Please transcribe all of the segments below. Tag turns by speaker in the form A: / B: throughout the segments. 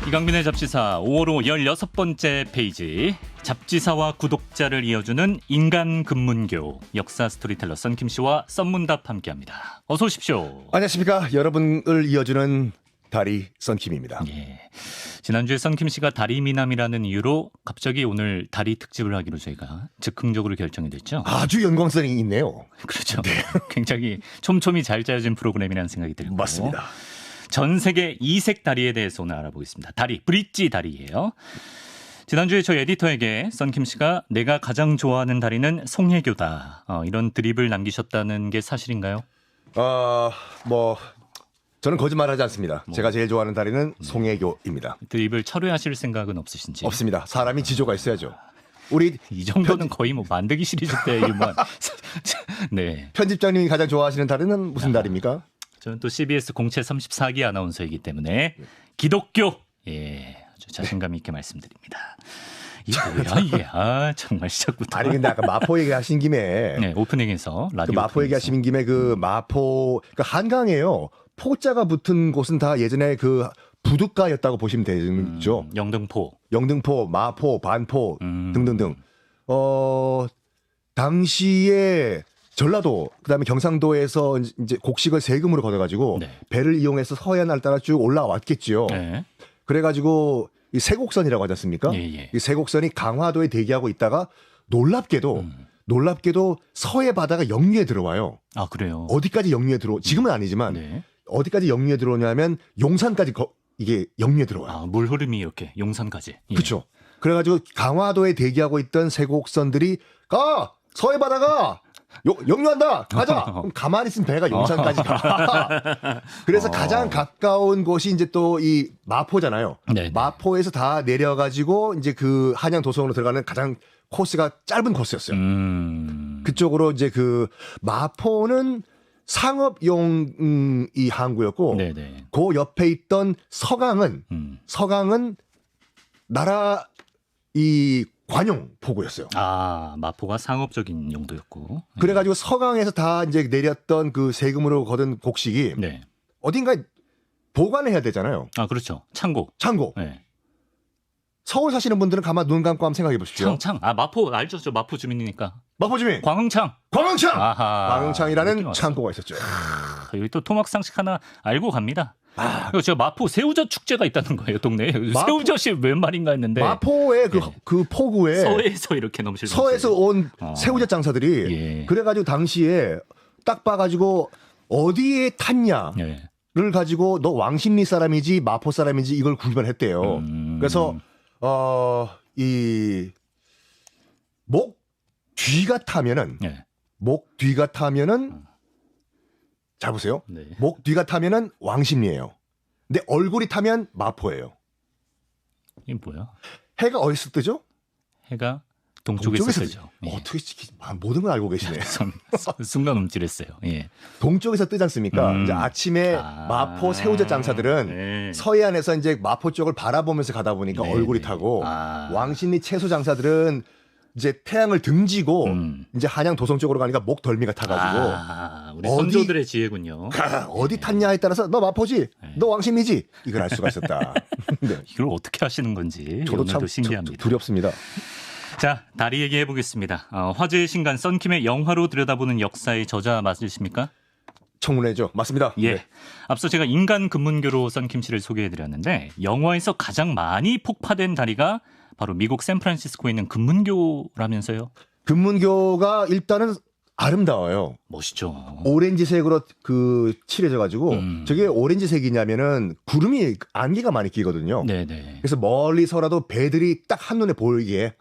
A: 이강민의 잡지사 5월호 16번째 페이지, 잡지사와 구독자를 이어주는 인간 근문교, 역사 스토리텔러 썬킴 씨와 썬문답 함께합니다. 어서 오십시오.
B: 안녕하십니까. 여러분을 이어주는 다리 썬킴입니다.
A: 예. 지난주에 썬킴 씨가 다리 미남이라는 이유로 갑자기 오늘 다리 특집을 하기로 저희가 즉흥적으로 결정이 됐죠.
B: 아주 연관성이 있네요.
A: 그렇죠. 네. 굉장히 촘촘히 잘 짜여진 프로그램이라는 생각이 들고.
B: 맞습니다.
A: 전 세계 이색 다리에 대해서 오늘 알아보겠습니다. 다리, 브릿지 다리예요. 지난주에 저희 에디터에게 썬킴 씨가 내가 가장 좋아하는 다리는 송혜교다, 이런 드립을 남기셨다는 게 사실인가요?
B: 저는 거짓말하지 않습니다. 제가 제일 좋아하는 다리는 송혜교입니다.
A: 드립을 철회하실 생각은 없으신지?
B: 없습니다. 사람이 지조가 있어야죠. 우리
A: 이 정도는 거의 뭐 만들기 시리즈 때 유만. 네.
B: 편집장님이 가장 좋아하시는 다리는 무슨 다리입니까?
A: 저는 또 CBS 공채 34기 아나운서이기 때문에 기독교. 예, 아주 자신감 있게 말씀드립니다. 이게 뭐야 이게? 정말 시작부터.
B: 아니 근데 아까 마포 얘기하신 김에
A: 네, 오프닝에서 라디오
B: 그 마포 얘기하신 김에 그 마포 그러니까 한강에요. 포자가 붙은 곳은 다 예전에 그 부둣가였다고 보시면 되죠.
A: 영등포,
B: 마포, 반포 등등등. 당시에 전라도 그다음에 경상도에서 이제 곡식을 세금으로 걷어가지고
A: 네.
B: 배를 이용해서 서해안을 따라 쭉 올라왔겠죠.
A: 네.
B: 그래가지고 이 세곡선이라고 하지 않습니까?
A: 예.
B: 이 세곡선이 강화도에 대기하고 있다가 놀랍게도 서해 바다가 역류에 들어와요.
A: 아, 그래요?
B: 어디까지 역류에 지금은 아니지만
A: 네.
B: 어디까지 역류에 들어오냐면 용산까지 이게 역류에 들어와요.
A: 물 흐름이 이렇게 용산까지. 예.
B: 그렇죠. 그래가지고 강화도에 대기하고 있던 세곡선들이 서해 바다가 역류한다. 가자. 그럼 가만히 있으면 배가 용산까지 가. 그래서 가장 가까운 곳이 이제 또 이 마포잖아요.
A: 네네.
B: 마포에서 다 내려가지고 이제 그 한양 도성으로 들어가는 가장 코스가 짧은 코스였어요. 그쪽으로 이제 그 마포는 상업용 이 항구였고,
A: 네네.
B: 그 옆에 있던 서강은 나라 이 관용 포구였어요.
A: 마포가 상업적인 용도였고.
B: 그래가지고 서강에서 다 이제 내렸던 그 세금으로 거둔 곡식이
A: 네.
B: 어딘가에 보관해야 되잖아요.
A: 그렇죠. 창고.
B: 네. 서울 사시는 분들은 가만 눈 감고 한번 생각해 보십시오.
A: 마포 알죠? 저 마포 주민이니까.
B: 마포 주민.
A: 광흥창.
B: 광흥창이라는 창고가 있었죠.
A: 여기 또 토막상식 하나 알고 갑니다. 그리고 제가 마포 새우젓 축제가 있다는 거예요, 동네에. 새우젓이 웬 말인가 했는데.
B: 마포의 그 포구에
A: 서해에서 이렇게 넘실
B: 서해에서 온 새우젓 장사들이
A: 예.
B: 그래가지고 당시에 딱 봐가지고 어디에 탔냐를 가지고 너 왕십리 사람이지 마포 사람이지 이걸 구별했대요. 그래서 이 목 뒤가 타면은 잘 보세요.
A: 네.
B: 목 뒤가 타면은 왕십리예요. 근데 얼굴이 타면 마포예요.
A: 이게 뭐야?
B: 해가 어디서 뜨죠?
A: 해가 동쪽에서 뜨죠. 예.
B: 어떻게 모든 걸 알고 계시네.
A: 순간 움찔했어요. 예.
B: 동쪽에서 뜨지 않습니까? 이제 아침에 마포 새우젓 장사들은 서해안에서 이제 마포 쪽을 바라보면서 가다 보니까 얼굴이 타고 왕십리 채소 장사들은 이제 태양을 등지고 이제 한양 도성 쪽으로 가니까 목 덜미가 타가지고
A: 우리 선조들의 지혜군요.
B: 어디 탔냐에 따라서 너 마포지, 너 왕십리지 이걸 알 수가 있었다. 네.
A: 이걸 어떻게 하시는 건지
B: 저도 참
A: 신기합니다.
B: 두렵습니다.
A: 자, 다리 얘기해 보겠습니다. 화제의 신간 썬킴의 영화로 들여다보는 역사의 저자 맞으십니까?
B: 청문회죠. 맞습니다.
A: 예.
B: 네.
A: 앞서 제가 인간 근문교로 썬킴 씨를 소개해드렸는데 영화에서 가장 많이 폭파된 다리가 바로 미국 샌프란시스코에 있는 근문교라면서요?
B: 근문교가 일단은 아름다워요.
A: 멋있죠.
B: 오렌지색으로 칠해져가지고 저게 오렌지색이냐면은 구름이 안개가 많이 끼거든요.
A: 네네.
B: 그래서 멀리서라도 배들이 딱 한눈에 보이게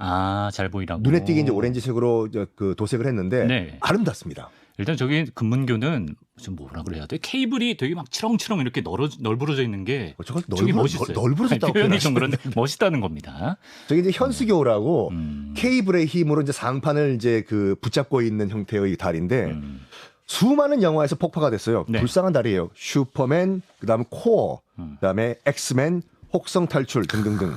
A: 잘 보이라고
B: 눈에 띄게 이제 오렌지색으로 그 도색을 했는데 아름답습니다.
A: 일단 저기 근문교는 좀 뭐라 그래야 돼? 케이블이 되게 막 치렁치렁 이렇게 널브러져 있는 게 저기 멋있어요.
B: 널브러졌다고
A: 표현이 좀 그런데 멋있다는 겁니다.
B: 저기 이제 현수교라고 케이블의 힘으로 이제 상판을 이제 붙잡고 있는 형태의 다리인데 수많은 영화에서 폭파가 됐어요.
A: 네.
B: 불쌍한 다리예요. 슈퍼맨, 그다음에 코어, 그다음에 엑스맨, 혹성 탈출 등등등.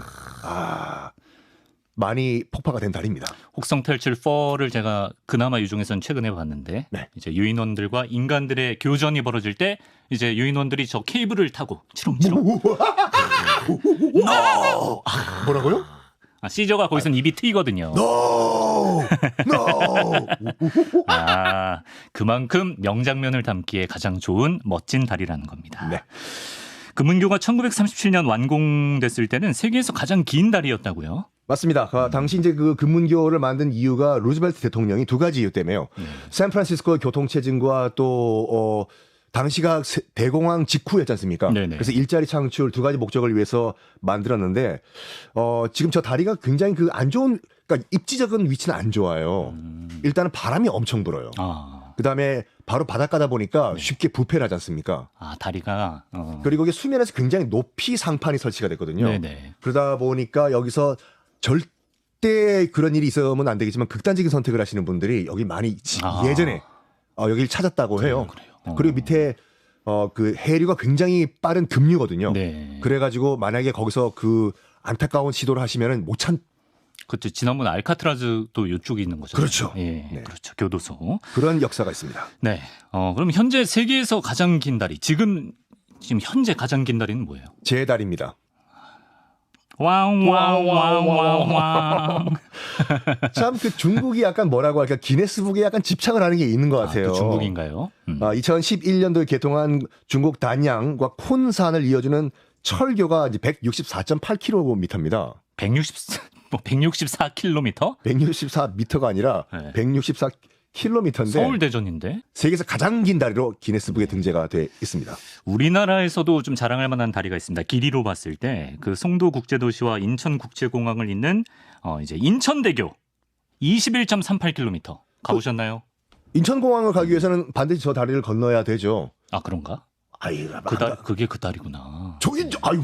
B: 많이 폭파가 된 다리입니다.
A: 혹성 탈출 4를 제가 그나마 이 중에서는 최근에 봤는데 이제 유인원들과 인간들의 교전이 벌어질 때 이제 유인원들이 저 케이블을 타고 치렁치렁
B: No! 뭐라고요?
A: 시저가 거기서는 입이 트이거든요.
B: No! No!
A: 그만큼 명장면을 담기에 가장 좋은 멋진 다리라는 겁니다.
B: 네.
A: 금문교가 1937년 완공됐을 때는 세계에서 가장 긴 다리였다고요?
B: 맞습니다. 당시 이제 그 금문교를 만든 이유가 루즈벨트 대통령이 두 가지 이유 때문에요. 샌프란시스코의 교통체증과 또 당시가 대공황 직후였지 않습니까?
A: 네네.
B: 그래서 일자리 창출 두 가지 목적을 위해서 만들었는데 지금 저 다리가 굉장히 그 안 좋은, 그러니까 입지적인 위치는 안 좋아요. 일단은 바람이 엄청 불어요. 그다음에 바로 바닷가다 보니까 쉽게 부패를 하지 않습니까?
A: 다리가.
B: 그리고 이게 수면에서 굉장히 높이 상판이 설치가 됐거든요.
A: 네네.
B: 그러다 보니까 여기서 절대 그런 일이 있으면 안 되겠지만 극단적인 선택을 하시는 분들이 여기 많이 예전에 여기를 찾았다고 해요.
A: 그래요.
B: 그리고 밑에 그 해류가 굉장히 빠른 급류거든요.
A: 네.
B: 그래가지고 만약에 거기서 그 안타까운 시도를 하시면은 못 찾.
A: 그렇죠. 지난번 알카트라즈도 이쪽에 있는 거죠.
B: 그렇죠.
A: 예,
B: 네.
A: 그렇죠. 교도소.
B: 그런 역사가 있습니다.
A: 네. 그럼 현재 세계에서 가장 긴 다리, 지금 현재 가장 긴 다리는 뭐예요?
B: 제 다리입니다.
A: 왕왕왕왕왕왕.
B: 참 그 중국이 약간 뭐라고 할까, 기네스북에 약간 집착을 하는 게 있는 것 같아요.
A: 또 중국인가요?
B: 2011년도에 개통한 중국 단양과 콘산을 이어주는 철교가 이제 164.8km입니다.
A: 164km?
B: 164m가 아니라
A: 네.
B: 164km인데
A: 서울 대전인데
B: 세계에서 가장 긴 다리로 기네스북에 등재가 돼 있습니다.
A: 우리나라에서도 좀 자랑할 만한 다리가 있습니다. 길이로 봤을 때 그 송도 국제도시와 인천 국제공항을 잇는 이제 인천대교 21.38km 가보셨나요?
B: 인천공항을 가기 위해서는 반드시 저 다리를 건너야 되죠.
A: 그런가?
B: 아이,
A: 그게 그 다리구나.
B: 아이고.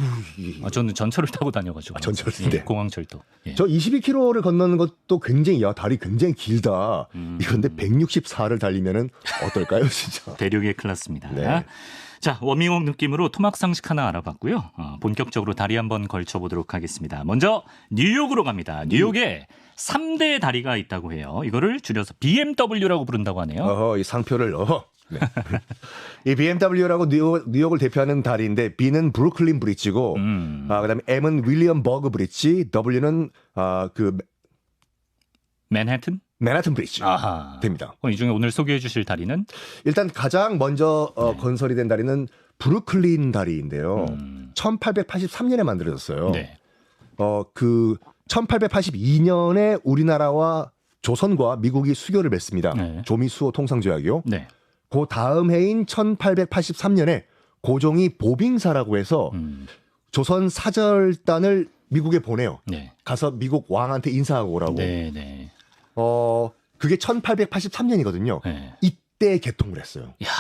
A: 저는 전철을 타고 다녀가지고.
B: 전철인데.
A: 공항철도. 예.
B: 저 22km를 건너는 것도 굉장히, 다리 굉장히 길다. 이런데 164를 달리면은 어떨까요, 진짜?
A: 대륙의 클래스입니다.
B: 네.
A: 자, 워밍업 느낌으로 토막 상식 하나 알아봤고요. 본격적으로 다리 한번 걸쳐보도록 하겠습니다. 먼저 뉴욕으로 갑니다. 뉴욕에 3대 다리가 있다고 해요. 이거를 줄여서 BMW라고 부른다고 하네요.
B: 이 상표를, 네. 이 BMW라고 뉴욕을 대표하는 다리인데, B는 브루클린 브릿지고, 그다음에 M은 윌리엄 버그 브릿지, W는 그
A: 맨해튼?
B: 맨하튼 브릿지 됩니다.
A: 이 중에 오늘 소개해 주실 다리는?
B: 일단 가장 먼저 건설이 된 다리는 브루클린 다리인데요. 1883년에 만들어졌어요.
A: 네.
B: 그 1882년에 우리나라와 조선과 미국이 수교를 맺습니다.
A: 네.
B: 조미수호 통상조약이요.
A: 네.
B: 그 다음 해인 1883년에 고종이 보빙사라고 해서 조선 사절단을 미국에 보내요.
A: 네.
B: 가서 미국 왕한테 인사하고 오라고.
A: 네, 네.
B: 그게 1883년이거든요.
A: 네.
B: 이때 개통을 했어요.
A: 이야,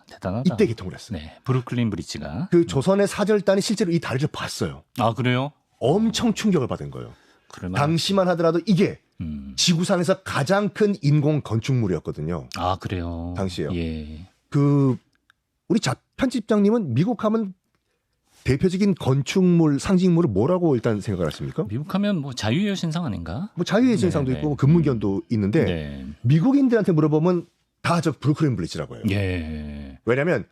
A: 대단하다.
B: 이때 개통을 했어요.
A: 네. 브루클린 브릿지가.
B: 그 조선의 사절단이 실제로 이 다리를 봤어요.
A: 그래요?
B: 엄청 충격을 받은 거예요.
A: 그러면...
B: 당시만 하더라도 이게 지구상에서 가장 큰 인공 건축물이었거든요.
A: 그래요?
B: 당시에요.
A: 예.
B: 우리 편집장님은 미국 하면 대표적인 건축물, 상징물을 뭐라고 일단 생각을 하십니까?
A: 미국 하면 뭐 자유의 여신상 아닌가?
B: 뭐 자유의 여신상도 있고 금문견도 있는데
A: 네.
B: 미국인들한테 물어보면 다 저 브루클린 브릿지라고 해요.
A: 예.
B: 왜냐하면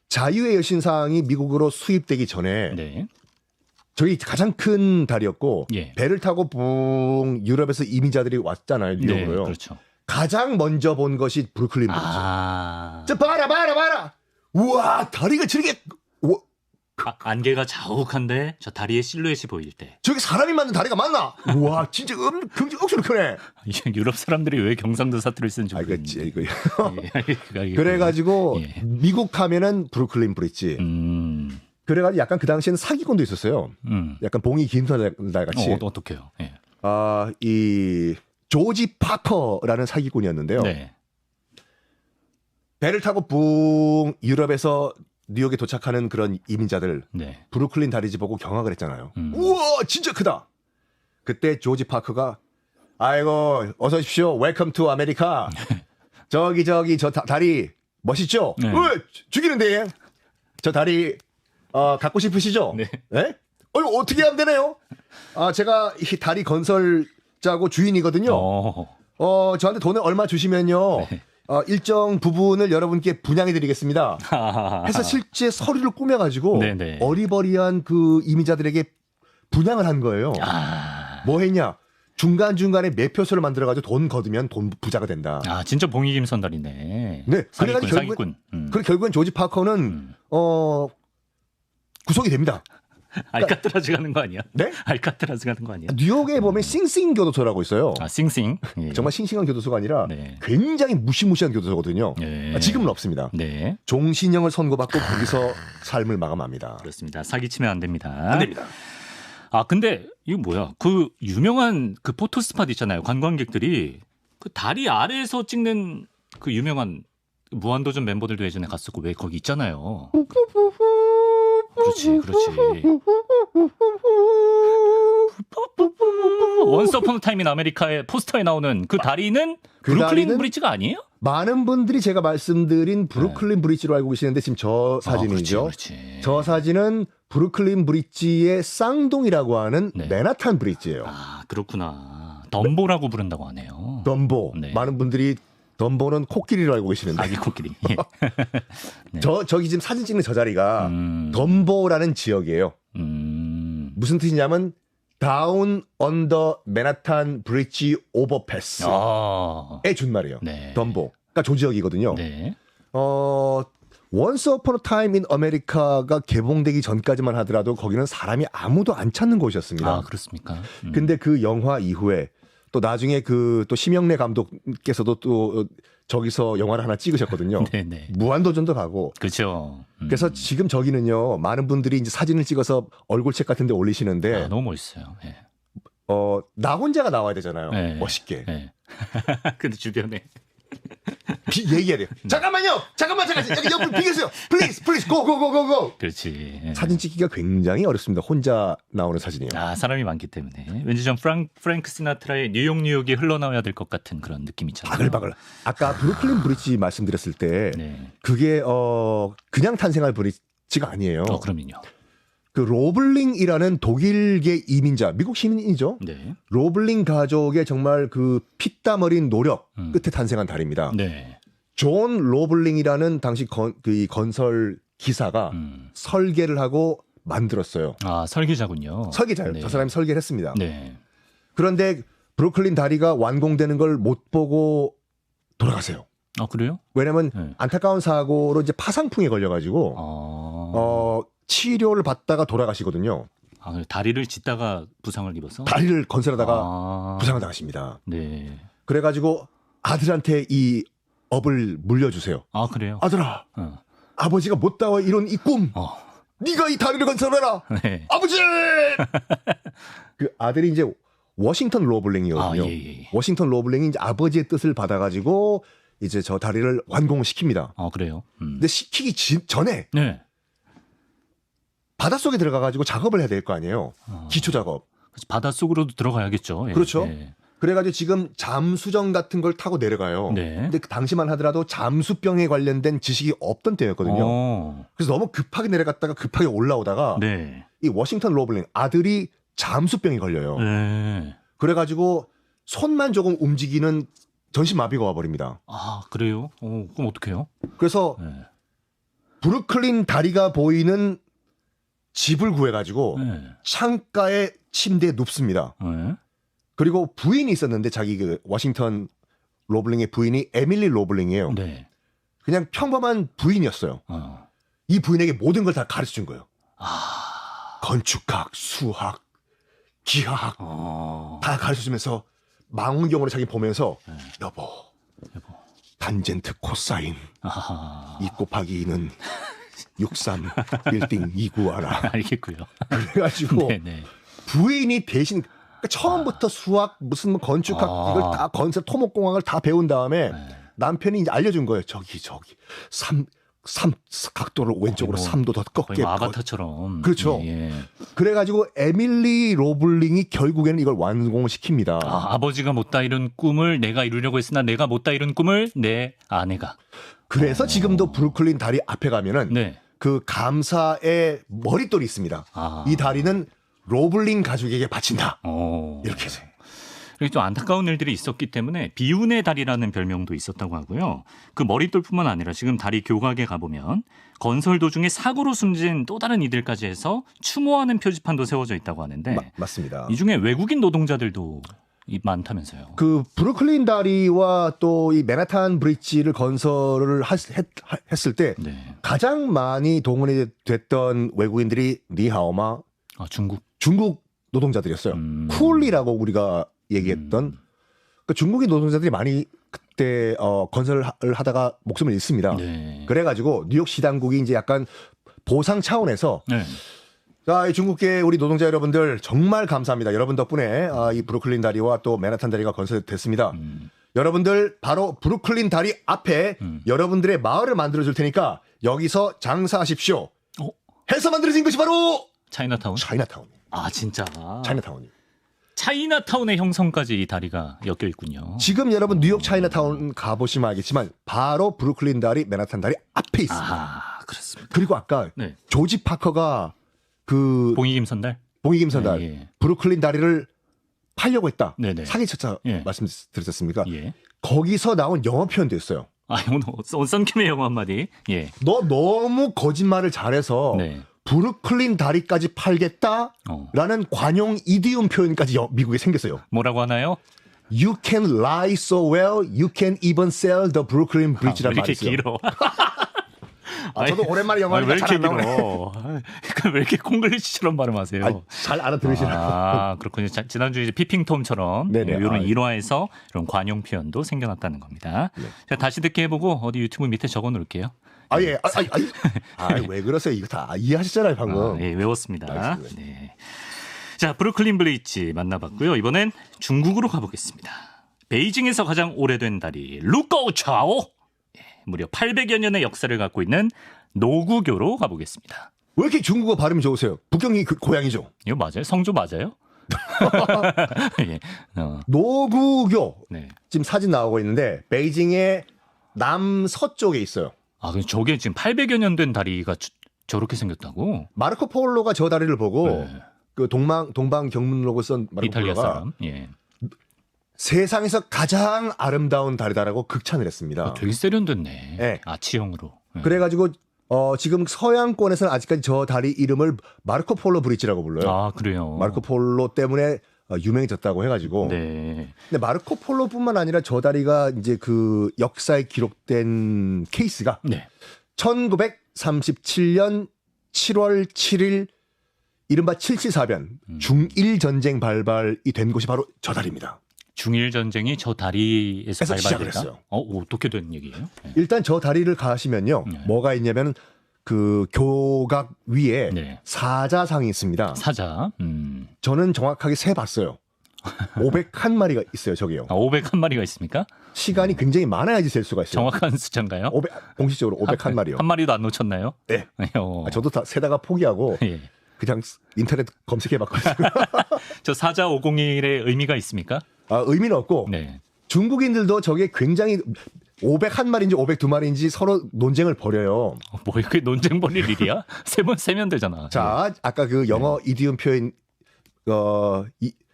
B: 자유의 여신상이 미국으로 수입되기 전에 저기 가장 큰 다리였고 배를 타고 붕 유럽에서 이민자들이 왔잖아요. 뉴욕으로요.
A: 네, 그렇죠.
B: 가장 먼저 본 것이 브루클린 브릿지. 저 봐라. 우와, 다리가 저렇게
A: 안개가 자욱한데 저 다리의 실루엣이 보일 때.
B: 저게 사람이 만든 다리가 맞나? 우와, 진짜 억수로 크네.
A: 유럽 사람들이 왜 경상도 사투리를 쓰는지
B: 모르겠지. 이거.
A: 예.
B: 그래가지고 미국 하면은 브루클린 브릿지. 그래가지고 약간 그 당시에는 사기꾼도 있었어요. 약간 봉이 긴 날 같이.
A: 어떡해요? 예.
B: 이 조지 파커라는 사기꾼이었는데요.
A: 네.
B: 배를 타고 붕 유럽에서 뉴욕에 도착하는 그런 이민자들 브루클린 다리지 보고 경악을 했잖아요. 우와, 진짜 크다. 그때 조지 파커가 아이고 어서 오십시오. 웰컴 투 아메리카. 저기 저 다리 멋있죠? 죽이는데 저 다리 갖고 싶으시죠? 네? 어떻게 하면 되나요? 제가 이 다리 건설자고 주인이거든요. 저한테 돈을 얼마 주시면요. 일정 부분을 여러분께 분양해드리겠습니다. 해서 실제 서류를 꾸며가지고
A: 네네.
B: 어리버리한 그 이민자들에게 분양을 한 거예요. 뭐 했냐? 중간중간에 매표소를 만들어가지고 돈 거두면 돈 부자가 된다.
A: 진짜 봉이김 선달이네.
B: 네.
A: 사기꾼,
B: 사기꾼. 그리고 결국엔 조지 파커는 구속이 됩니다.
A: 알카트라즈 가는 거 아니야?
B: 네?
A: 알카트라즈 가는 거 아니야?
B: 뉴욕에 보면 싱싱 교도소라고 있어요.
A: 싱싱. 예.
B: 정말 싱싱한 교도소가 아니라
A: 네.
B: 굉장히 무시무시한 교도소거든요.
A: 예.
B: 지금은 없습니다.
A: 네.
B: 종신형을 선고받고 거기서 삶을 마감합니다.
A: 그렇습니다. 사기치면 안 됩니다.
B: 안 됩니다.
A: 근데 이거 뭐야? 그 유명한 그 포토 스팟 있잖아요. 관광객들이 그 다리 아래에서 찍는 그 유명한 무한도전 멤버들도 예전에 갔었고 왜 거기 있잖아요. 그렇지. 원스 어폰 타임 인 아메리카의 포스터에 나오는 그 다리는
B: 그
A: 브루클린
B: 다리는
A: 브릿지가 아니에요?
B: 많은 분들이 제가 말씀드린 브루클린 브릿지로 알고 계시는데 지금 저 사진이죠.
A: 그렇지.
B: 저 사진은 브루클린 브릿지의 쌍둥이라고 하는
A: 네.
B: 맨하탄 브릿지예요.
A: 그렇구나. 덤보라고 부른다고 하네요.
B: 덤보.
A: 네.
B: 많은 분들이 덤보는 코끼리로 알고 계시는데.
A: 아기 코끼리. 예. 네.
B: 저기 지금 사진 찍는 저 자리가 덤보라는 지역이에요. 무슨 뜻이냐면 다운 언더 맨하탄 브릿지 오버패스의 준말이에요.
A: 네.
B: 덤보. 그러니까 조 지역이거든요.
A: 네.
B: 원스 어폰 타임 인 아메리카가 개봉되기 전까지만 하더라도 거기는 사람이 아무도 안 찾는 곳이었습니다.
A: 그렇습니까?
B: 근데 그 영화 이후에 또 나중에 그 또 심영래 감독께서도 또 저기서 영화를 하나 찍으셨거든요.
A: 네네. 무한도전도
B: 가고.
A: 그렇죠.
B: 그래서 지금 저기는요 많은 분들이 이제 사진을 찍어서 얼굴책 같은데 올리시는데
A: 너무 멋있어요. 네.
B: 나 혼자가 나와야 되잖아요.
A: 네.
B: 멋있게.
A: 네. 근데 주변에
B: 얘기해야 돼요. 잠깐만요. 잠깐만. 여기 비계세요. 플리즈. 고.
A: 그렇지. 네.
B: 사진 찍기가 굉장히 어렵습니다. 혼자 나오는 사진이에요.
A: 사람이 많기 때문에 왠지 좀 프랭크 시나트라의 뉴욕이 흘러나와야 될 것 같은 그런 느낌 있잖아요.
B: 바글바글. 아까 브루클린 브릿지 말씀드렸을 때
A: 네.
B: 그게 그냥 탄생할 브릿지가 아니에요.
A: 그럼요.
B: 그 로블링이라는 독일계 이민자, 미국 시민이죠.
A: 네.
B: 로블링 가족의 정말 그 피땀 어린 노력 끝에 탄생한 다리입니다.
A: 네.
B: 존 로블링이라는 당시 그 건설 기사가 설계를 하고 만들었어요.
A: 설계자군요.
B: 설계자예요.
A: 네.
B: 저 사람이 설계를 했습니다.
A: 네.
B: 그런데 브루클린 다리가 완공되는 걸 못 보고 돌아가세요.
A: 그래요?
B: 왜냐면
A: 네.
B: 안타까운 사고로 이제 파상풍에 걸려가지고 치료를 받다가 돌아가시거든요.
A: 다리를 짓다가 부상을 입어서?
B: 다리를 건설하다가 부상을 당하십니다.
A: 네.
B: 그래가지고 아들한테 이 업을 물려주세요.
A: 그래요?
B: 아들아, 아버지가 못다와 이룬 이 꿈, 네가 이 다리를 건설해라.
A: 네.
B: 아버지! 그 아들이 이제 워싱턴 로블링이거든요.
A: 예.
B: 워싱턴 로블링이 이제 아버지의 뜻을 받아가지고 이제 저 다리를 완공시킵니다.
A: 그래요?
B: 근데 시키기 전에
A: 네.
B: 바닷속에 들어가가지고 작업을 해야 될 거 아니에요. 기초 작업.
A: 바닷속으로도 들어가야겠죠. 예.
B: 그렇죠.
A: 예.
B: 그래가지고 지금 잠수정 같은 걸 타고 내려가요.
A: 네.
B: 근데 그 당시만 하더라도 잠수병에 관련된 지식이 없던 때였거든요. 그래서 너무 급하게 내려갔다가 급하게 올라오다가
A: 네.
B: 이 워싱턴 로블링 아들이 잠수병이 걸려요.
A: 네.
B: 그래가지고 손만 조금 움직이는 전신마비가 와버립니다.
A: 그래요? 그럼 어떡해요?
B: 그래서
A: 네.
B: 브루클린 다리가 보이는 집을 구해가지고 창가에 침대에 눕습니다.
A: 네.
B: 그리고 부인이 있었는데 자기 그 워싱턴 로블링의 부인이 에밀리 로블링이에요.
A: 네.
B: 그냥 평범한 부인이었어요. 이 부인에게 모든 걸 다 가르쳐 준 거예요. 건축학, 수학, 기하학 다 가르쳐 주면서 망원경으로 자기 보면서 여보. 탄젠트 코사인 2 곱하기 2는 63 빌딩 2 구하라.
A: 알겠고요.
B: 그래가지고
A: 네네.
B: 부인이 대신 그러니까 처음부터 수학 무슨 건축학 이걸 다 건설 토목공학을 다 배운 다음에 남편이 이제 알려준 거예요. 저기 3 각도를 왼쪽으로 3도 더 꺾게.
A: 아바타처럼.
B: 그렇죠.
A: 예.
B: 그래가지고 에밀리 로블링이 결국에는 이걸 완공을 시킵니다.
A: 아버지가 못다 이룬 꿈을 내가 이루려고 했으나 내가 못다 이룬 꿈을 내 아내가.
B: 그래서 지금도 브루클린 다리 앞에 가면은 그 감사의 머릿돌이 있습니다. 이 다리는 로블링 가족에게 바친다. 이렇게 해서.
A: 그리고 좀 안타까운 일들이 있었기 때문에 비운의 다리라는 별명도 있었다고 하고요. 그 머릿돌뿐만 아니라 지금 다리 교각에 가보면 건설 도중에 사고로 숨진 또 다른 이들까지 해서 추모하는 표지판도 세워져 있다고 하는데
B: 맞습니다.
A: 이 중에 외국인 노동자들도 많다면서요.
B: 그 브루클린 다리와 또 이 맨하탄 브릿지를 건설을 했을 때
A: 네. 가장
B: 많이 동원이 됐던 외국인들이 니하오마 중국 노동자들이었어요. 쿨리라고 우리가 얘기했던 그 중국인 노동자들이 많이 그때 건설을 하다가 목숨을 잃습니다.
A: 네.
B: 그래가지고 뉴욕 시당국이 이제 약간 보상 차원에서
A: 네.
B: 자, 이 중국계 우리 노동자 여러분들 정말 감사합니다. 여러분 덕분에 이 브루클린 다리와 또 맨하탄 다리가 건설됐습니다. 여러분들 바로 브루클린 다리 앞에 여러분들의 마을을 만들어줄 테니까 여기서 장사하십시오. 해서 만들어진 것이 바로
A: 차이나타운?
B: 차이나타운.
A: 아 진짜.
B: 차이나타운이.
A: 차이나타운의 형성까지 이 다리가 엮여 있군요.
B: 지금 여러분 뉴욕 차이나타운 가보시면 알겠지만 바로 브루클린 다리, 맨하탄 다리 앞에 있습니다.
A: 아 그렇습니다.
B: 그리고 아까
A: 네.
B: 조지 파커가 그
A: 봉이김 선달
B: 봉이김선달
A: 예.
B: 브루클린 다리를 팔려고 했다.
A: 네네.
B: 사기쳤다
A: 예.
B: 말씀드렸습니까?
A: 예.
B: 거기서 나온 영어 표현도 있어요.
A: 아 오늘 썬킴의 영어 한마디. 예.
B: 너 너무 거짓말을 잘해서
A: 네.
B: 브루클린 다리까지 팔겠다라는 관용 이디움 표현까지 미국에 생겼어요.
A: 뭐라고 하나요?
B: You can lie so well, you can even sell the Brooklyn Bridge란 말이 있어요.
A: 왜 이렇게 길어?
B: 저도 오랜만에 영어를 잘 안 나오네.
A: 왜 이렇게 콩글리시처럼 발음하세요?
B: 잘 알아들으시라고.
A: 아 그렇군요. 지난주에 이제 피핑톰처럼
B: 네네.
A: 이런 일화에서 이런 관용 표현도 생겨났다는 겁니다.
B: 네.
A: 자, 다시 듣게 해보고 어디 유튜브 밑에 적어놓을게요.
B: 왜 그러세요? 이거 다 이해하셨잖아요, 방금.
A: 예, 외웠습니다.
B: 알겠습니다.
A: 네. 자, 브루클린 브릿지 만나봤고요. 이번엔 중국으로 가보겠습니다. 베이징에서 가장 오래된 다리 루꺼우차오. 무려 800여 년의 역사를 갖고 있는 노구교로 가보겠습니다.
B: 왜 이렇게 중국어 발음이 좋으세요? 북경이 고향이죠.
A: 이거 맞아요? 성조 맞아요? 예.
B: 노구교.
A: 네.
B: 지금 사진 나오고 있는데 베이징의 남서쪽에 있어요.
A: 아, 근데 저게 지금 800여 년 된 다리가 저렇게 생겼다고?
B: 마르코 폴로가 저 다리를 보고
A: 네.
B: 그 동방 경문로고 쓴 마르코
A: 이탈리아
B: 폴로가
A: 사람. 예.
B: 세상에서 가장 아름다운 다리다라고 극찬을 했습니다.
A: 되게 세련됐네.
B: 네.
A: 아치형으로.
B: 그래가지고 지금 서양권에서는 아직까지 저 다리 이름을 마르코 폴로 브릿지라고 불러요.
A: 아, 그래요.
B: 마르코 폴로 때문에 유명해졌다고 해가지고.
A: 네.
B: 근데 마르코 폴로뿐만 아니라 저 다리가 이제 그 역사에 기록된 케이스가
A: 네.
B: 1937년 7월 7일 이른바 7.74변 중일 전쟁 발발이 된 곳이 바로 저 다리입니다.
A: 중일 전쟁이 저 다리에서
B: 시작을
A: 발발됐다.
B: 했어요.
A: 어떻게 된 얘기예요? 네.
B: 일단 저 다리를 가시면요,
A: 네.
B: 뭐가 있냐면 그 교각 위에
A: 네.
B: 사자상이 있습니다.
A: 사자.
B: 저는 정확하게 세 봤어요. 501마리가 있어요, 저기요.
A: 501마리가 있습니까?
B: 시간이 굉장히 많아야지 셀 수가 있어요.
A: 정확한 숫자인가요?
B: 공식적으로 501마리요.
A: 한 마리도 안 놓쳤나요?
B: 네.
A: 어.
B: 저도 다 세다가 포기하고
A: 예.
B: 그냥 인터넷 검색해봤거든요.
A: 저 사자 501의 의미가 있습니까?
B: 의미는 없고
A: 네.
B: 중국인들도 저게 굉장히 501마리인지 502마리인지 서로 논쟁을 벌여요.
A: 뭐 이렇게 논쟁 벌일 일이야? 세면 되잖아.
B: 자, 아까 그 영어 이디움 표현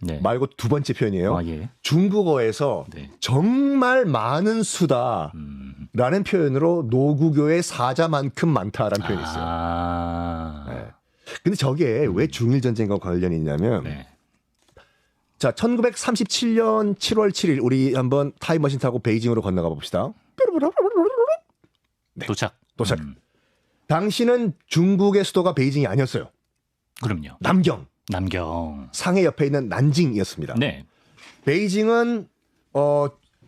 A: 네.
B: 말고 두 번째 표현이에요.
A: 예.
B: 중국어에서
A: 네.
B: 정말 많은 수다라는 표현으로 노구교의 사자만큼 많다라는 표현이 있어요. 네. 근데 저게 왜 중일 전쟁과 관련이 있냐면
A: 네.
B: 자, 1937년 7월 7일 우리 한번 타임머신 타고 베이징으로 건너가 봅시다. 네.
A: 도착.
B: 당시는 중국의 수도가 베이징이 아니었어요.
A: 그럼요.
B: 남경.
A: 상해
B: 옆에 있는 난징이었습니다.
A: 네.
B: 베이징은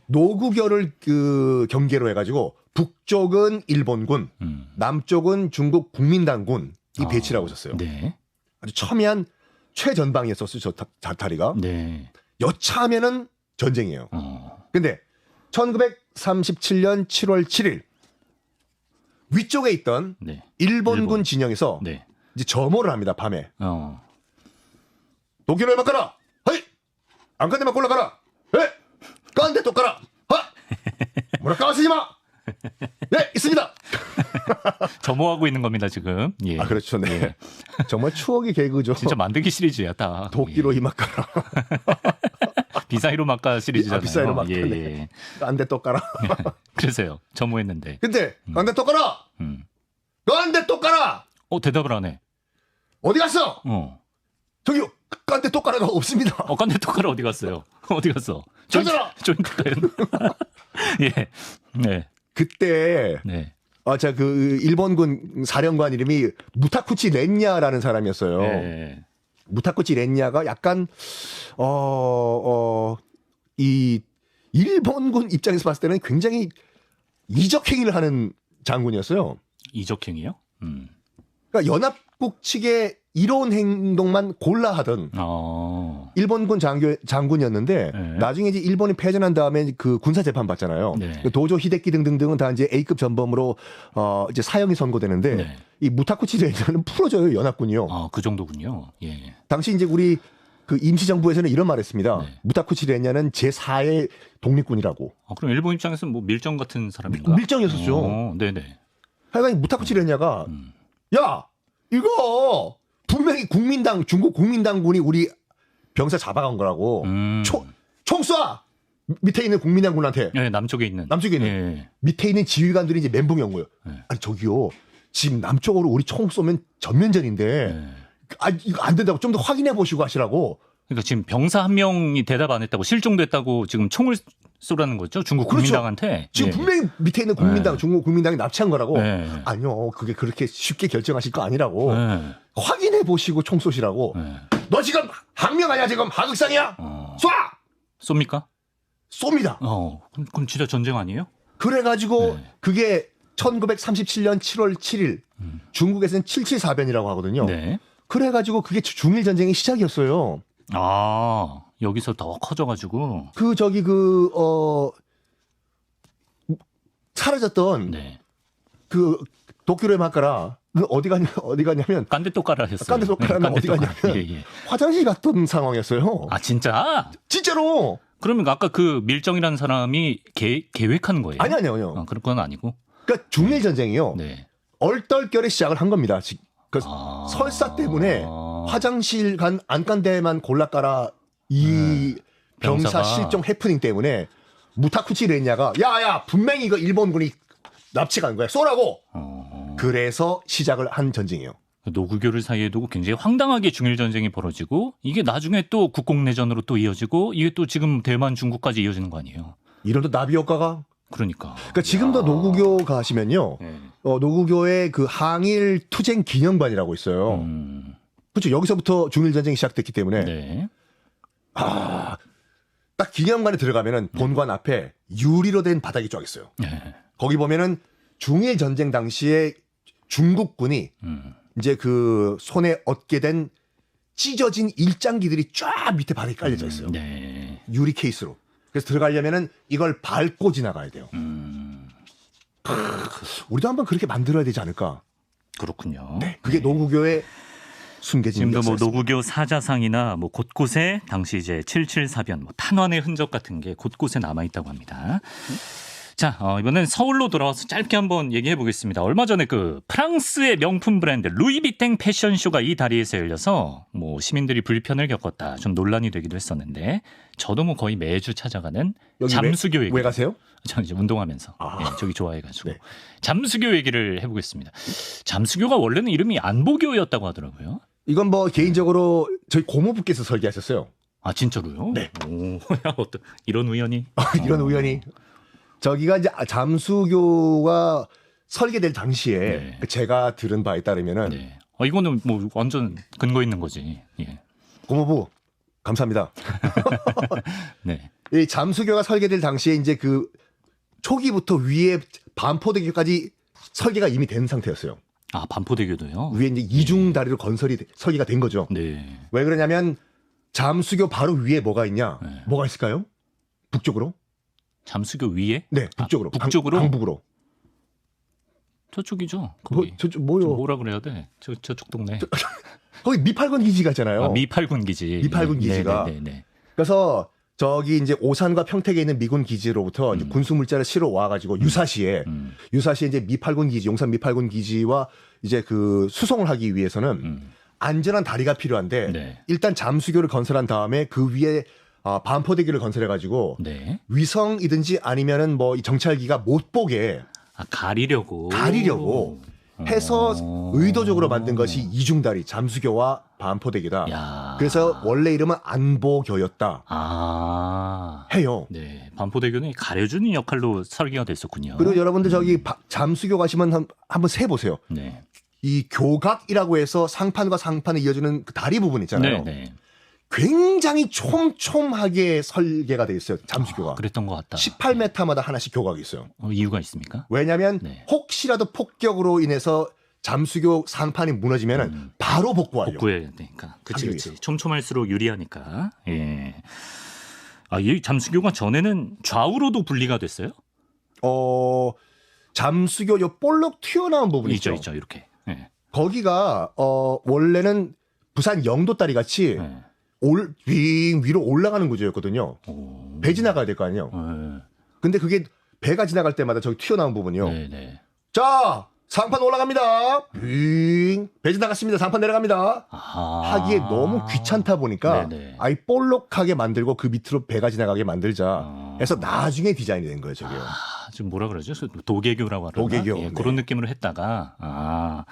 B: 노구교를 그 경계로 해가지고 북쪽은 일본군, 남쪽은 중국 국민당군이 배치를 하고 있었어요.
A: 네.
B: 아주 첨예한 최전방이었었어요, 저 다리가.
A: 네.
B: 여차하면은 전쟁이에요. 근데 1937년 7월 7일 위쪽에 있던
A: 네.
B: 일본군 진영에서
A: 네.
B: 이제 점호를 합니다, 밤에. 도끼를 바꿔라! 하이! 안 간데 막 올라가라! 에! 깐데 또 가라! 하! 뭐라 까시지 마! 네, 있습니다!
A: 점호하고 있는 겁니다, 지금. 예.
B: 그렇죠. 네.
A: 예.
B: 정말 추억의 개그죠.
A: 진짜 만들기 시리즈야, 다.
B: 도끼로 이막 가라.
A: 비사이로 막가 시리즈잖아요.
B: 비사이로 막가.
A: 예,
B: 네.
A: 예.
B: 안돼 똑가라.
A: 그래서요. 전무했는데.
B: 근데 안돼 똑가라. 너 안돼 똑가라.
A: 대답을 안 해.
B: 어디 갔어? 저기 깐데 똑가라가 없습니다.
A: 깐데 똑가라 어디 갔어요? 어디 갔어?
B: 저잖아.
A: 조인트가요. 예. 네.
B: 그때
A: 네.
B: 자 그 일본군 사령관 이름이 무타쿠치 렌야라는 사람이었어요.
A: 네.
B: 무타쿠치 렌야가 약간 이 일본군 입장에서 봤을 때는 굉장히 이적 행위를 하는 장군이었어요.
A: 이적행위요?
B: 그러니까 연합국 측의 이로운 행동만 골라 하던 일본군 장군이었는데
A: 네.
B: 나중에 이제 일본이 패전한 다음에 그 군사 재판 받잖아요.
A: 네.
B: 도조 히데키 등등등은 다 이제 A급 전범으로 이제 사형이 선고되는데
A: 네.
B: 이 무타쿠치 렌야는 풀어줘요 연합군이요.
A: 그 정도군요. 예.
B: 당시 이제 우리 그 임시정부에서는 이런 말했습니다.
A: 네.
B: 무타쿠치 렌야는 제4의 독립군이라고.
A: 그럼 일본 입장에서는 뭐 밀정 같은 사람인가?
B: 밀정이었었죠.
A: 네네.
B: 하여간 무타쿠치 렌야가 야 이거 분명히 국민당 중국 국민당군이 우리 병사 잡아간 거라고. 총 쏴! 밑에 있는 국민당군한테.
A: 네, 남쪽에 있는. 예.
B: 밑에 있는 지휘관들이 이제 멘붕이 온 거예요.
A: 네.
B: 아니 저기요. 지금 남쪽으로 우리 총 쏘면 전면전인데 이거 안 된다고 좀 더 확인해 보시고 하시라고.
A: 그러니까 지금 병사 한 명이 대답 안 했다고 실종됐다고 지금 총을 쏘라는 거죠? 중국
B: 그렇죠.
A: 국민당한테.
B: 지금
A: 예.
B: 분명히 밑에 있는 국민당, 중국 국민당이 납치한 거라고.
A: 네.
B: 아니요, 그게 그렇게 쉽게 결정하실 거 아니라고.
A: 네.
B: 확인해 보시고 총 쏘시라고.
A: 네.
B: 너 지금 항명 아니야? 지금 하극상이야? 쏴!
A: 쏩니까?
B: 쏩니다.
A: 그럼 진짜 전쟁 아니에요?
B: 그래가지고 그게 1937년 7월 7일 중국에서는 774변이라고 하거든요.
A: 네.
B: 그래가지고 그게 중일 전쟁의 시작이었어요.
A: 여기서 더 커져가지고.
B: 사라졌던
A: 네.
B: 그 도쿄로의 막가라 어디 갔냐면
A: 깐데 똑가라 했어요.
B: 깐데 똑가라는 어디 갔냐면
A: 예.
B: 화장실 갔던 상황이었어요.
A: 진짜?
B: 진짜로.
A: 그러면 아까 그 밀정이라는 사람이 계획한 거예요?
B: 아니요.
A: 그런 건 아니고.
B: 그러니까 중일 전쟁이요.
A: 네.
B: 얼떨결에 시작을 한 겁니다. 그 설사 때문에 화장실 간 안간데만 골라까라 이 병사
A: 병사가.
B: 실종 해프닝 때문에 무타쿠치 렌야가 야야 분명히 이거 일본군이 납치간 거야 쏘라고. 그래서 시작을 한 전쟁이에요.
A: 노구교를 사이에 두고 굉장히 황당하게 중일 전쟁이 벌어지고 이게 나중에 또 국공내전으로 또 이어지고 이게 또 지금 대만 중국까지 이어지는 거 아니에요?
B: 이런 또 나비 효과가.
A: 그러니까
B: 지금도 노구교 가시면요.
A: 네.
B: 노구교의 그 항일 투쟁 기념관이라고 있어요. 그렇죠. 여기서부터 중일 전쟁이 시작됐기 때문에
A: 네.
B: 딱 기념관에 들어가면은 본관 앞에 유리로 된 바닥이 쫙 있어요.
A: 네.
B: 거기 보면은 중일 전쟁 당시에 중국군이 이제 그 손에 얻게 된 찢어진 일장기들이 쫙 밑에 바닥에 깔려져 있어요.
A: 네.
B: 유리 케이스로. 그래서 들어가려면은 이걸 밟고 지나가야 돼요. 우리도 한번 그렇게 만들어야 되지 않을까?
A: 그렇군요.
B: 네, 그게 노구교의 숨겨진
A: 지금도 뭐
B: 역사였습니다.
A: 노구교 사자상이나 뭐 곳곳에 당시 이제 774변 뭐 탄환의 흔적 같은 게 곳곳에 남아 있다고 합니다. 자, 이번엔 서울로 돌아와서 짧게 한번 얘기해 보겠습니다. 얼마 전에 그 프랑스의 명품 브랜드 루이비땡 패션쇼가 이 다리에서 열려서 뭐 시민들이 불편을 겪었다. 좀 논란이 되기도 했었는데 저도 뭐 거의 매주 찾아가는
B: 여기
A: 잠수교 얘기.
B: 왜 가세요?
A: 저 이제 운동하면서 저기 좋아해가지고
B: 네.
A: 잠수교 얘기를 해보겠습니다. 잠수교가 원래는 이름이 안보교였다고 하더라고요.
B: 이건 뭐 개인적으로 저희 고모부께서 설계하셨어요.
A: 진짜로요?
B: 네.
A: 이런 우연이?
B: 이런 우연히. 저기가 이제 잠수교가 설계될 당시에
A: 네.
B: 제가 들은 바에 따르면은
A: 네. 이거는 뭐 완전 근거 있는 거지. 예.
B: 고모부 감사합니다.
A: 네.
B: 이 잠수교가 설계될 당시에 이제 그 초기부터 위에 반포대교까지 설계가 이미 된 상태였어요.
A: 반포대교도요?
B: 위에 이제 이중 다리로 설계가 된 거죠.
A: 네.
B: 왜 그러냐면 잠수교 바로 위에 뭐가 있냐?
A: 네.
B: 뭐가 있을까요? 북쪽으로?
A: 잠수교 위에?
B: 네, 북쪽으로.
A: 북쪽으로?
B: 강북으로.
A: 저쪽이죠.
B: 뭐,
A: 거기.
B: 뭐요?
A: 뭐라 그래야 돼? 저쪽 동네.
B: 거기 미팔군 기지가 있잖아요.
A: 미팔군 기지.
B: 미팔군 기지가.
A: 네.
B: 그래서 저기 이제 오산과 평택에 있는 미군 기지로부터 이제 군수 물자를 실어 와가지고 유사시에 이제 미팔군 기지, 용산 미팔군 기지와 이제 그 수송을 하기 위해서는 안전한 다리가 필요한데
A: 네.
B: 일단 잠수교를 건설한 다음에 그 위에 반포대교를 건설해가지고
A: 네.
B: 위성이든지 아니면은 뭐 이 정찰기가 못 보게
A: 가리려고
B: 해서 의도적으로 만든 것이 이중다리 잠수교와 반포대교다.
A: 야.
B: 그래서 원래 이름은 안보교였다. 해요.
A: 네, 반포대교는 가려주는 역할로 설계가 됐었군요.
B: 그리고 여러분들 저기 잠수교 가시면 한번 세 보세요.
A: 네.
B: 이 교각이라고 해서 상판과 상판을 이어주는 그 다리 부분 있잖아요.
A: 네.
B: 굉장히 촘촘하게 설계가 돼 있어요. 잠수교가.
A: 그랬던 것 같다.
B: 18m마다 하나씩 교각이 있어요.
A: 이유가 있습니까?
B: 왜냐하면 혹시라도 폭격으로 인해서 잠수교 상판이 무너지면 바로 복구하려고.
A: 복구해야 되니까. 그치. 촘촘할수록 유리하니까. 예. 이 잠수교가 전에는 좌우로도 분리가 됐어요?
B: 잠수교 요 볼록 튀어나온 부분이 있죠.
A: 있죠. 이렇게. 예.
B: 거기가 원래는 부산 영도다리 같이 위로 올라가는 구조였거든요. 배 지나가야 될 거 아니에요. 근데 그게 배가 지나갈 때마다 저기 튀어나온 부분이요.
A: 네네.
B: 자, 상판 올라갑니다. 배 지나갔습니다. 상판 내려갑니다. 하기에 너무 귀찮다 보니까 아예 볼록하게 만들고 그 밑으로 배가 지나가게 만들자 해서 나중에 디자인이 된 거예요. 저게요.
A: 지금 뭐라 그러죠? 도개교라고 하나?
B: 도개교.
A: 예, 그런 느낌으로 했다가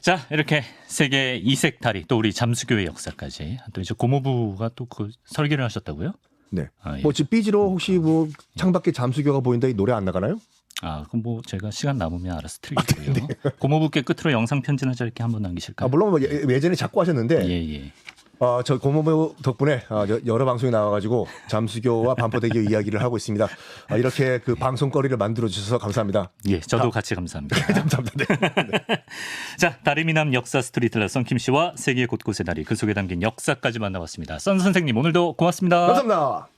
A: 자, 이렇게 세계 이색 다리, 또 우리 잠수교의 역사까지. 또 이제 고모부가 또 그 설계를 하셨다고요?
B: 네. 뭐 지금 삐지로 혹시 뭐 창밖에 잠수교가 보인다 이 노래 안 나가나요?
A: 그럼 뭐 제가 시간 남으면 알아서 틀리고요. 고모부께 끝으로 영상 편지나 짧게 한번 남기실까요?
B: 물론 뭐 예전에 자꾸 하셨는데.
A: 예.
B: 저 고모부 덕분에 여러 방송에 나와가지고 잠수교와 반포대교 이야기를 하고 있습니다. 이렇게 그 방송거리를 만들어 주셔서 감사합니다.
A: 예, 저도 같이 감사합니다.
B: 감사합니다. 네.
A: 자, 다리미남 역사 스토리텔러 썬킴 씨와 세계 곳곳의 다리 그 속에 담긴 역사까지 만나봤습니다. 썬 선생님 오늘도 고맙습니다.
B: 감사합니다.